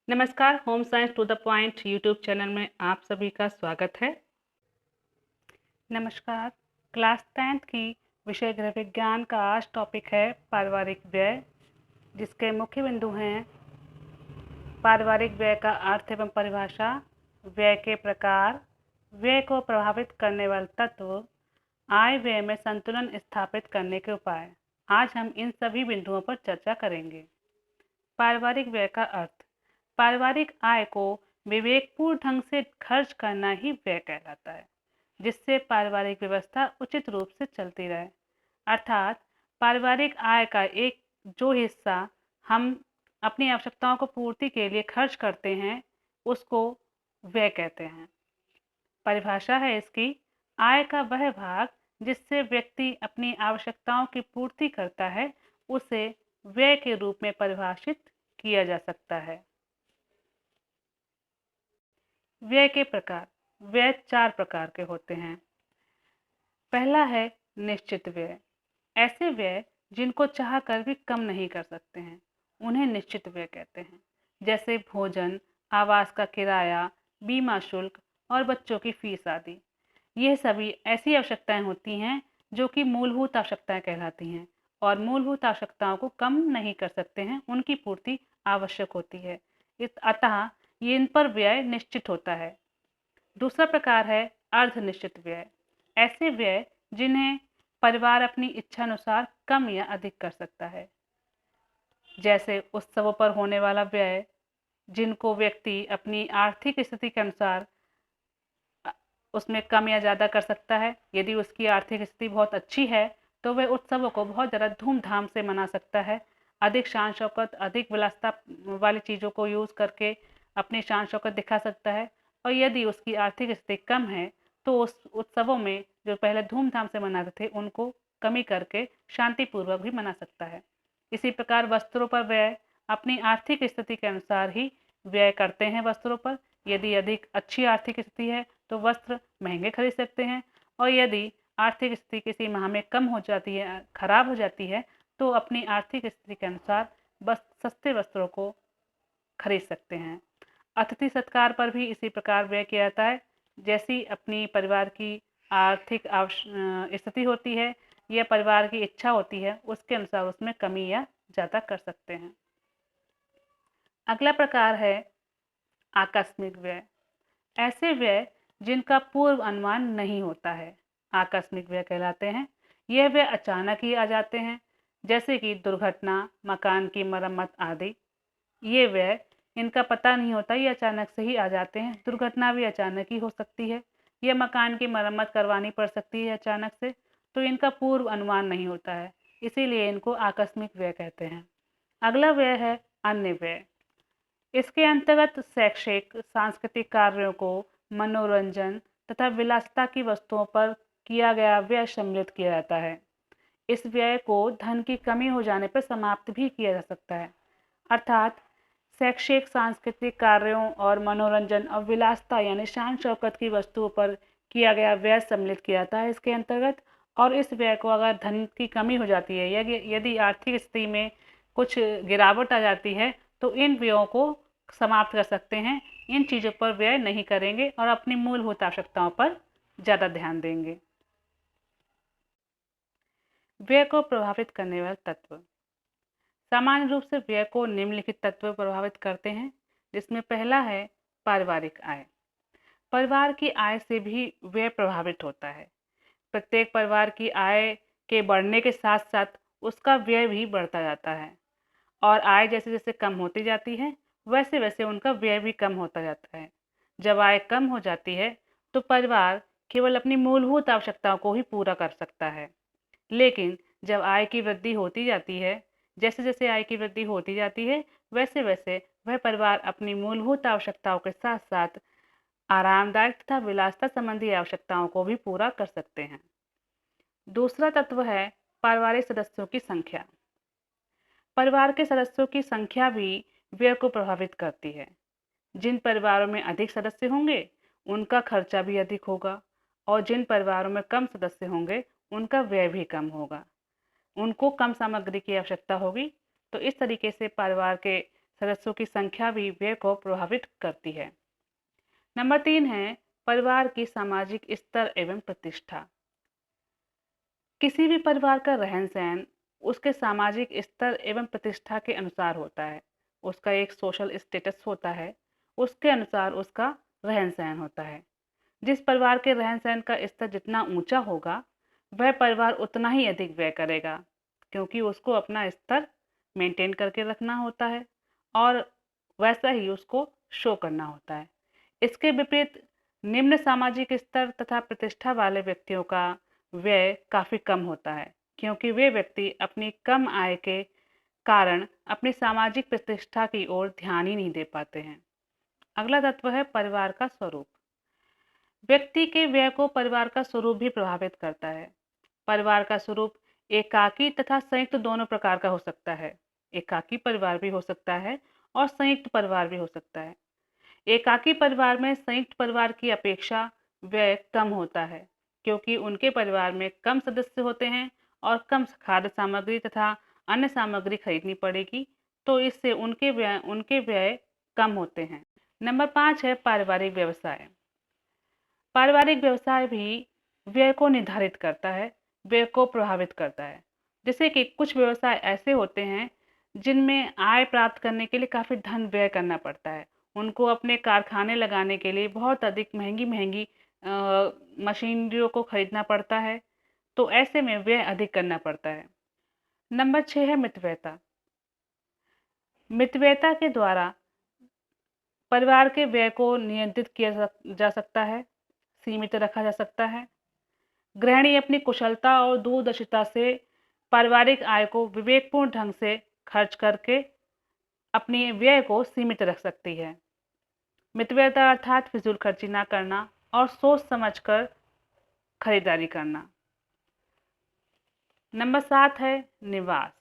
नमस्कार, home science to the point YouTube channel में आप सभी का स्वागत है। नमस्कार, क्लास 10th की विषय गृह विज्ञान का आज टॉपिक है पारिवारिक व्यय, जिसके मुख्य बिंदु हैं पारिवारिक व्यय का अर्थ एवं परिभाषा, व्यय के प्रकार, व्यय को प्रभावित करने वाले तत्व, आय व्यय में संतुलन स्थापित करने के उपाय। आज हम इन सभी बिंदुओं पर चर्चा करेंगे। पारिवारिक व्यय का अर्थ, पारिवारिक आय को विवेकपूर्ण ढंग से खर्च करना ही व्यय कहलाता है, जिससे पारिवारिक व्यवस्था उचित रूप से चलती रहे। अर्थात पारिवारिक आय का एक जो हिस्सा हम अपनी आवश्यकताओं को पूर्ति के लिए खर्च करते हैं, उसको व्यय कहते हैं। परिभाषा है इसकी, आय का वह भाग जिससे व्यक्ति अपनी आवश्यकताओं की पूर्ति करता है, उसे व्यय के रूप में परिभाषित किया जा सकता है। व्यय के प्रकार, व्यय 4 प्रकार के होते हैं। पहला है निश्चित व्यय। ऐसे व्यय जिनको चाह कर भी कम नहीं कर सकते हैं, उन्हें निश्चित व्यय कहते हैं। जैसे भोजन, आवास का किराया, बीमा शुल्क और बच्चों की फीस आदि। ये सभी ऐसी आवश्यकताएं होती हैं जो कि मूलभूत आवश्यकताएं कहलाती हैं और मूलभूत आवश्यकताओं को कम नहीं कर सकते हैं, उनकी पूर्ति आवश्यक होती है। अतः ये इन पर व्यय निश्चित होता है। दूसरा प्रकार है अर्धनिश्चित व्यय। ऐसे व्यय जिन्हें परिवार अपनी इच्छा अनुसार कम या अधिक कर सकता है। जैसे उत्सवों पर होने वाला व्यय, जिनको व्यक्ति अपनी आर्थिक स्थिति के अनुसार उसमें कम या ज़्यादा कर सकता है। यदि उसकी आर्थिक स्थिति बहुत अच्छी है तो वह उत्सवों को बहुत ज़्यादा धूमधाम से मना सकता है, अधिक शान शौकत, अधिक विलासिता वाली चीज़ों को यूज़ करके अपनी शान शौकत दिखा सकता है। और यदि उसकी आर्थिक स्थिति कम है तो उस उत्सवों में जो पहले धूमधाम से मनाते थे, उनको कमी करके शांतिपूर्वक भी मना सकता है। इसी प्रकार वस्त्रों पर व्यय, अपनी आर्थिक स्थिति के अनुसार ही व्यय करते हैं वस्त्रों पर। यदि अधिक अच्छी आर्थिक स्थिति है तो वस्त्र महंगे खरीद सकते हैं, और यदि आर्थिक स्थिति किसी माह में कम हो जाती है, खराब हो जाती है, तो अपनी आर्थिक स्थिति के अनुसार बस सस्ते वस्त्रों को खरीद सकते हैं। अतिथि सत्कार पर भी इसी प्रकार व्यय किया जाता है। जैसी अपनी परिवार की आर्थिक स्थिति होती है या परिवार की इच्छा होती है, उसके अनुसार उसमें कमी या ज़्यादा कर सकते हैं। अगला प्रकार है आकस्मिक व्यय। ऐसे व्यय जिनका पूर्व अनुमान नहीं होता है, आकस्मिक व्यय कहलाते हैं। यह व्यय अचानक ही आ जाते हैं, जैसे कि दुर्घटना, मकान की मरम्मत आदि। ये व्यय इनका पता नहीं होता, ये अचानक से ही आ जाते हैं। दुर्घटना भी अचानक ही हो सकती है, या मकान की मरम्मत करवानी पड़ सकती है अचानक से, तो इनका पूर्व अनुमान नहीं होता है, इसीलिए इनको आकस्मिक व्यय कहते हैं। अगला व्यय है अन्य व्यय। इसके अंतर्गत शैक्षिक, सांस्कृतिक कार्यों को, मनोरंजन तथा विलासिता की वस्तुओं पर किया गया व्यय सम्मिलित किया जाता है। इस व्यय को धन की कमी हो जाने पर समाप्त भी किया जा सकता है। अर्थात शैक्षिक, सांस्कृतिक कार्यों और मनोरंजन और विलासिता यानी शान शौकत की वस्तुओं पर किया गया व्यय सम्मिलित किया जाता है इसके अंतर्गत। और इस व्यय को अगर धन की कमी हो जाती है या यदि आर्थिक स्थिति में कुछ गिरावट आ जाती है, तो इन व्ययों को समाप्त कर सकते हैं। इन चीज़ों पर व्यय नहीं करेंगे और अपनी मूलभूत आवश्यकताओं पर ज़्यादा ध्यान देंगे। व्यय को प्रभावित करने वाले तत्व। सामान्य रूप से व्यय को निम्नलिखित तत्व प्रभावित करते हैं, जिसमें पहला है पारिवारिक आय। परिवार की आय से भी व्यय प्रभावित होता है। प्रत्येक परिवार की आय के बढ़ने के साथ साथ उसका व्यय भी बढ़ता जाता है, और आय जैसे जैसे कम होती जाती है, वैसे वैसे उनका व्यय भी कम होता जाता है। जब आय कम हो जाती है तो परिवार केवल अपनी मूलभूत आवश्यकताओं को ही पूरा कर सकता है। लेकिन जब आय की वृद्धि होती जाती है, जैसे जैसे आय की वृद्धि होती जाती है, वैसे वैसे वह परिवार अपनी मूलभूत आवश्यकताओं के साथ साथ आरामदायक तथा विलासिता संबंधी आवश्यकताओं को भी पूरा कर सकते हैं। दूसरा तत्व है पारिवारिक सदस्यों की संख्या। परिवार के सदस्यों की संख्या भी व्यय को प्रभावित करती है। जिन परिवारों में अधिक सदस्य होंगे, उनका खर्चा भी अधिक होगा, और जिन परिवारों में कम सदस्य होंगे, उनका व्यय भी कम होगा। उनको कम सामग्री की आवश्यकता होगी। तो इस तरीके से परिवार के सदस्यों की संख्या भी व्यय को प्रभावित करती है। नंबर 3 है परिवार की सामाजिक स्तर एवं प्रतिष्ठा। किसी भी परिवार का रहन-सहन उसके सामाजिक स्तर एवं प्रतिष्ठा के अनुसार होता है। उसका एक सोशल स्टेटस होता है, उसके अनुसार उसका रहन-सहन होता है। जिस परिवार के रहन-सहन का स्तर जितना ऊंचा होगा, वह परिवार उतना ही अधिक व्यय करेगा, क्योंकि उसको अपना स्तर मेंटेन करके रखना होता है और वैसा ही उसको शो करना होता है। इसके विपरीत निम्न सामाजिक स्तर तथा प्रतिष्ठा वाले व्यक्तियों का व्यय काफ़ी कम होता है, क्योंकि वे व्यक्ति अपनी कम आय के कारण अपनी सामाजिक प्रतिष्ठा की ओर ध्यान ही नहीं दे पाते हैं। अगला तत्व है परिवार का स्वरूप। व्यक्ति के व्यय को परिवार का स्वरूप भी प्रभावित करता है। परिवार का स्वरूप एकाकी तथा संयुक्त दोनों प्रकार का हो सकता है। एकाकी परिवार भी हो सकता है और संयुक्त परिवार भी हो सकता है। एकाकी परिवार में संयुक्त परिवार की अपेक्षा व्यय कम होता है, क्योंकि उनके परिवार में कम सदस्य होते हैं और कम खाद्य सामग्री तथा अन्य सामग्री खरीदनी पड़ेगी, तो इससे उनके व्यय कम होते हैं। नंबर 5 है पारिवारिक व्यवसाय। पारिवारिक व्यवसाय भी व्यय को निर्धारित करता है, व्यय को प्रभावित करता है। जैसे कि कुछ व्यवसाय ऐसे होते हैं जिनमें आय प्राप्त करने के लिए काफ़ी धन व्यय करना पड़ता है। उनको अपने कारखाने लगाने के लिए बहुत अधिक महंगी-महंगी मशीनरियों को खरीदना पड़ता है, तो ऐसे में व्यय अधिक करना पड़ता है। नंबर 6 है मितव्ययता। मितव्ययता के द्वारा परिवार के व्यय को नियंत्रित किया जा सकता है, सीमित रखा जा सकता है। गृहिणी अपनी कुशलता और दूरदर्शिता से पारिवारिक आय को विवेकपूर्ण ढंग से खर्च करके अपनी व्यय को सीमित रख सकती है। मितव्ययता अर्थात फिजूल खर्ची ना करना और सोच समझकर खरीदारी करना। नंबर 7 है निवास।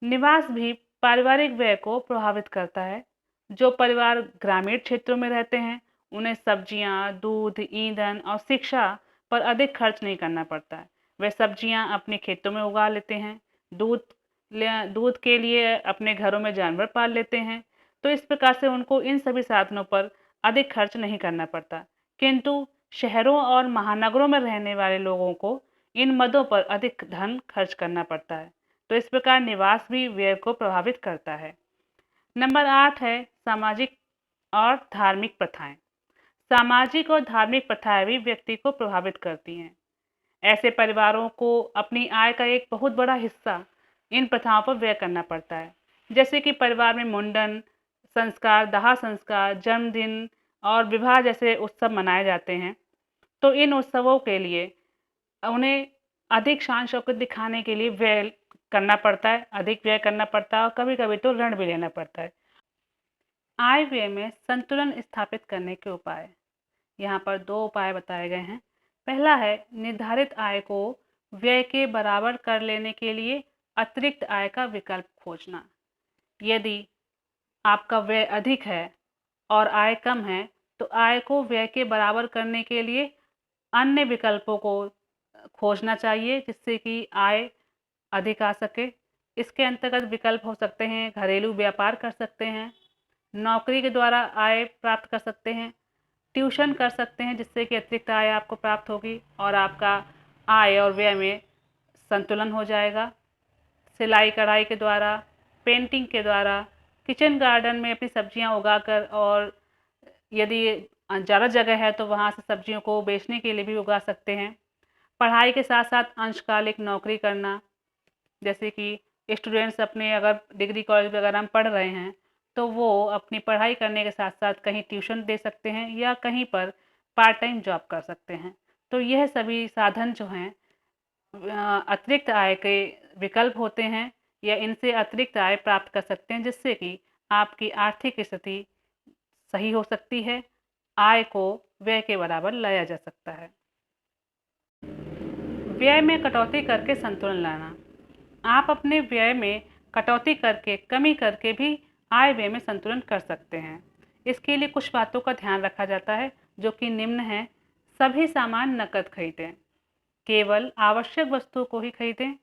निवास भी पारिवारिक व्यय को प्रभावित करता है। जो परिवार ग्रामीण क्षेत्रों में रहते हैं, उन्हें सब्जियां, दूध, ईंधन और शिक्षा पर अधिक खर्च नहीं करना पड़ता है। वे सब्जियां अपने खेतों में उगा लेते हैं, दूध के लिए अपने घरों में जानवर पाल लेते हैं, तो इस प्रकार से उनको इन सभी साधनों पर अधिक खर्च नहीं करना पड़ता। किंतु शहरों और महानगरों में रहने वाले लोगों को इन मदों पर अधिक धन खर्च करना पड़ता है, तो इस प्रकार निवास भी व्यय को प्रभावित करता है। नंबर 8 है सामाजिक और धार्मिक प्रथाएं। सामाजिक और धार्मिक प्रथाएं भी व्यक्ति को प्रभावित करती हैं। ऐसे परिवारों को अपनी आय का एक बहुत बड़ा हिस्सा इन प्रथाओं पर व्यय करना पड़ता है। जैसे कि परिवार में मुंडन संस्कार, दाह संस्कार, जन्मदिन और विवाह जैसे उत्सव मनाए जाते हैं, तो इन उत्सवों के लिए उन्हें अधिक शान शौकत दिखाने के लिए व्यय करना पड़ता है, अधिक व्यय करना पड़ता है और कभी-कभी तो ऋण भी लेना पड़ता है। आय व्यय में संतुलन स्थापित करने के उपाय। यहाँ पर 2 उपाय बताए गए हैं। पहला है निर्धारित आय को व्यय के बराबर कर लेने के लिए अतिरिक्त आय का विकल्प खोजना। यदि आपका व्यय अधिक है और आय कम है, तो आय को व्यय के बराबर करने के लिए अन्य विकल्पों को खोजना चाहिए, जिससे कि आय अधिक आ सके। इसके अंतर्गत विकल्प हो सकते हैं घरेलू व्यापार कर सकते हैं, नौकरी के द्वारा आय प्राप्त कर सकते हैं, ट्यूशन कर सकते हैं, जिससे कि अतिरिक्त आय आपको प्राप्त होगी और आपका आय और व्यय में संतुलन हो जाएगा। सिलाई कढ़ाई के द्वारा, पेंटिंग के द्वारा, किचन गार्डन में अपनी सब्जियां उगाकर और यदि ज़्यादा जगह है तो वहाँ से सब्जियों को बेचने के लिए भी उगा सकते हैं। पढ़ाई के साथ साथ अंशकालिक नौकरी करना, जैसे कि स्टूडेंट्स अपने अगर डिग्री कॉलेज वगैरह में पढ़ रहे हैं, तो वो अपनी पढ़ाई करने के साथ साथ कहीं ट्यूशन दे सकते हैं या कहीं पर पार्ट टाइम जॉब कर सकते हैं। तो यह सभी साधन जो हैं अतिरिक्त आय के विकल्प होते हैं या इनसे अतिरिक्त आय प्राप्त कर सकते हैं, जिससे कि आपकी आर्थिक स्थिति सही हो सकती है, आय को व्यय के बराबर लाया जा सकता है। व्यय में कटौती करके संतुलन लाना। आप अपने व्यय में कटौती करके, कमी करके भी आय व्यय में संतुलन कर सकते हैं। इसके लिए कुछ बातों का ध्यान रखा जाता है, जो कि निम्न है। सभी सामान नकद खरीदें, केवल आवश्यक वस्तुओं को ही खरीदें,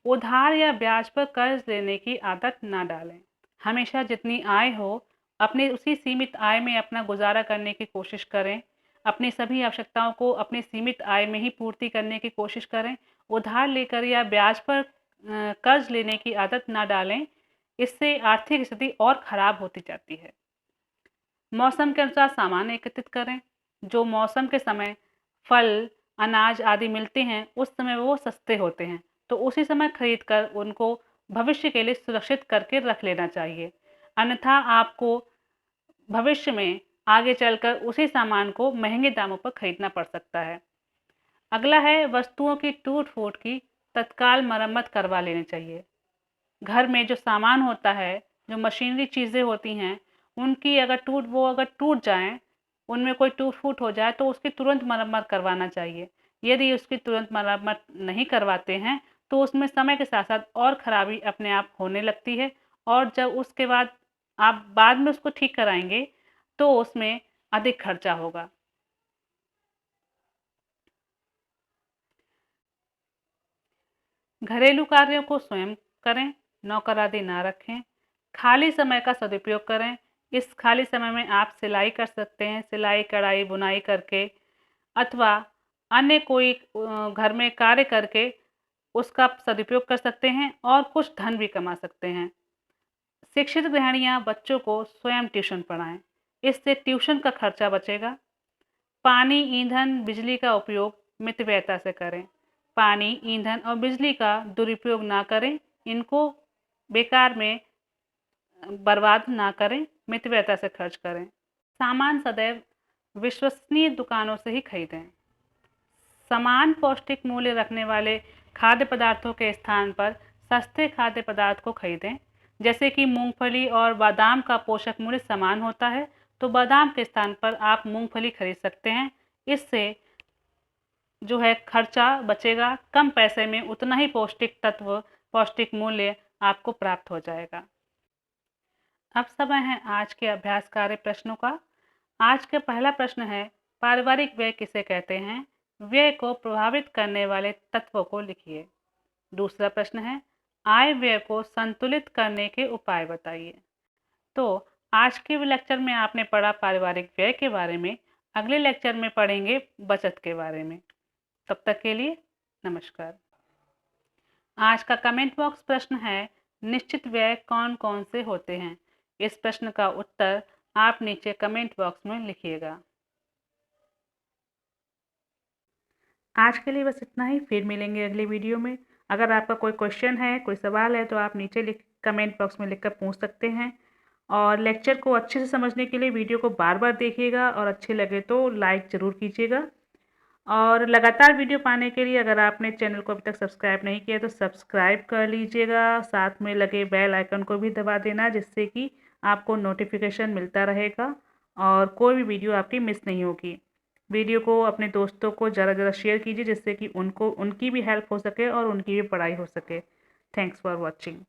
उधार या ब्याज पर कर्ज लेने की आदत ना डालें, हमेशा जितनी आय हो अपने उसी सीमित आय में अपना गुजारा करने की कोशिश करें। अपनी सभी आवश्यकताओं को अपनी सीमित आय में ही पूर्ति करने की कोशिश करें। उधार लेकर या ब्याज पर कर्ज लेने की आदत ना डालें, इससे आर्थिक स्थिति और खराब होती जाती है। मौसम के अनुसार सामान एकत्रित करें। जो मौसम के समय फल, अनाज आदि मिलते हैं, उस समय वो सस्ते होते हैं, तो उसी समय खरीद कर उनको भविष्य के लिए सुरक्षित करके रख लेना चाहिए। अन्यथा आपको भविष्य में आगे चलकर उसी सामान को महंगे दामों पर खरीदना पड़ सकता है। अगला है वस्तुओं की टूट-फूट की तत्काल मरम्मत करवा लेनी चाहिए। घर में जो सामान होता है, जो मशीनरी चीज़ें होती हैं, उनकी अगर टूट जाएँ, उनमें कोई टूट-फूट हो जाए तो उसकी तुरंत मरम्मत करवाना चाहिए। यदि उसकी तुरंत मरम्मत नहीं करवाते हैं, तो उसमें समय के साथ-साथ और खराबी अपने आप होने लगती है और जब उसके बाद आप बाद में उसको ठीक कराएँगे, तो उसमें अधिक खर्चा होगा। घरेलू कार्यों को स्वयं करें, नौकर आदि ना रखें। खाली समय का सदुपयोग करें। इस खाली समय में आप सिलाई कर सकते हैं, सिलाई, कढ़ाई, बुनाई करके अथवा अन्य कोई घर में कार्य करके उसका सदुपयोग कर सकते हैं और कुछ धन भी कमा सकते हैं। शिक्षित गृहिणियाँ बच्चों को स्वयं ट्यूशन पढ़ाएँ, इससे ट्यूशन का खर्चा बचेगा। पानी, ईंधन, बिजली का उपयोग मितव्ययता से करें। पानी, ईंधन और बिजली का दुरुपयोग ना करें, इनको बेकार में बर्बाद ना करें, मितव्ययता से खर्च करें। सामान सदैव विश्वसनीय दुकानों से ही खरीदें। समान पौष्टिक मूल्य रखने वाले खाद्य पदार्थों के स्थान पर सस्ते खाद्य पदार्थ को खरीदें। जैसे कि मूंगफली और बादाम का पोषक मूल्य समान होता है, तो बादाम के स्थान पर आप मूंगफली खरीद सकते हैं। इससे जो है खर्चा बचेगा, कम पैसे में उतना ही पौष्टिक तत्व, पौष्टिक मूल्य आपको प्राप्त हो जाएगा। अब समय है आज के अभ्यास कार्य प्रश्नों का। आज का पहला प्रश्न है, पारिवारिक व्यय किसे कहते हैं? व्यय को प्रभावित करने वाले तत्वों को लिखिए। दूसरा प्रश्न है, आय व्यय को संतुलित करने के उपाय बताइए। तो आज के लेक्चर में आपने पढ़ा पारिवारिक व्यय के बारे में। अगले लेक्चर में पढ़ेंगे बचत के बारे में। तब तक के लिए नमस्कार। आज का कमेंट बॉक्स प्रश्न है, निश्चित व्यय कौन कौन से होते हैं? इस प्रश्न का उत्तर आप नीचे कमेंट बॉक्स में लिखिएगा। आज के लिए बस इतना ही, फिर मिलेंगे अगले वीडियो में। अगर आपका कोई क्वेश्चन है, कोई सवाल है, तो आप नीचे कमेंट बॉक्स में लिखकर पूछ सकते हैं। और लेक्चर को अच्छे से समझने के लिए वीडियो को बार-बार देखिएगा और अच्छे लगे तो लाइक ज़रूर कीजिएगा। और लगातार वीडियो पाने के लिए अगर आपने चैनल को अभी तक सब्सक्राइब नहीं किया तो सब्सक्राइब कर लीजिएगा। साथ में लगे बेल आइकन को भी दबा देना, जिससे कि आपको नोटिफिकेशन मिलता रहेगा और कोई भी वीडियो आपकी मिस नहीं होगी। वीडियो को अपने दोस्तों को ज़रा शेयर कीजिए, जिससे कि उनकी भी हेल्प हो सके और उनकी भी पढ़ाई हो सके। Thanks for watching.